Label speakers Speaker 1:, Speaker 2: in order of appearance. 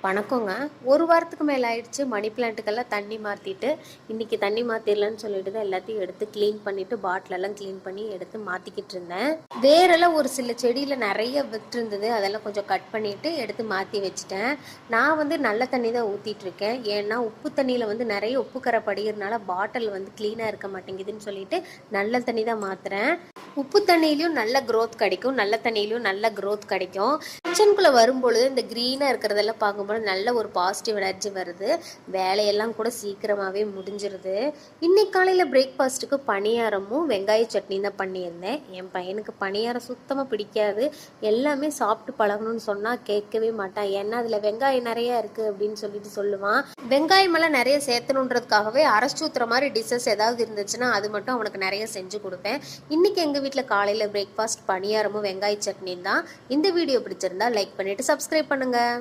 Speaker 1: வணக்கங்க. ஒரு வாரத்துக்கு மேல ஆயிடுச்சு மணி பிளான்ட்டுக்கெல்லாம் தண்ணி மாத்திட்டு, இன்னைக்கு தண்ணி மாத்திரலான்னு சொல்லிட்டு தான் எல்லாத்தையும் எடுத்து கிளீன் பண்ணிட்டு, பாட்டிலெல்லாம் கிளீன் பண்ணி எடுத்து மாத்திக்கிட்டு இருந்தேன். வேரெல்லாம் ஒரு சில செடியில நெறைய விட்டுருந்தது. அதெல்லாம் கொஞ்சம் கட் பண்ணிட்டு எடுத்து மாத்தி வச்சுட்டேன். நான் நல்ல தண்ணி தான் ஊத்திட்டு இருக்கேன். ஏன்னா, உப்பு தண்ணியில நெறைய உப்பு கரை படிகிறனால பாட்டில் கிளீனா இருக்க மாட்டேங்குதுன்னு சொல்லிட்டு நல்ல தண்ணி தான் மாத்துறேன். உப்பு தண்ணியிலையும் நல்ல க்ரோத் கிடைக்கும், நல்ல தண்ணியிலையும் நல்ல க்ரோத் கிடைக்கும். கிச்சனுக்குள்ளே வரும்பொழுது இந்த க்ரீனாக இருக்கிறதெல்லாம் பார்க்கும்போது நல்ல ஒரு பாசிட்டிவ் எனர்ஜி வருது. வேலையெல்லாம் கூட சீக்கிரமாகவே முடிஞ்சிருது. இன்னைக்கு காலையில் பிரேக்ஃபாஸ்ட்டுக்கு பணியாரமும் வெங்காய சட்னி தான் பண்ணியிருந்தேன். என் பையனுக்கு பணியாரம் சுத்தமாக பிடிக்காது. எல்லாமே சாப்பிட்டு பழகணும்னு சொன்னால் கேட்கவே மாட்டான். ஏன்னா அதில் வெங்காயம் நிறையா இருக்குது அப்படின்னு சொல்லிட்டு சொல்லுவான். வெங்காயமெல்லாம் நிறைய சேர்த்தணுன்றதுக்காகவே அரைச்சி ஊற்றுற மாதிரி டிஷ்ஷஸ் ஏதாவது இருந்துச்சுன்னா அது மட்டும் அவனுக்கு நிறைய செஞ்சு கொடுப்பேன். இன்னைக்கு எங்கள் வீட்டில் காலையில் பிரேக்ஃபாஸ்ட் பணியாரமும் வெங்காய சட்னி தான். இந்த வீடியோ பிடிச்சிருந்தா லைக் பண்ணிவிட்டு சப்ஸ்கிரைப் பண்ணுங்கள்.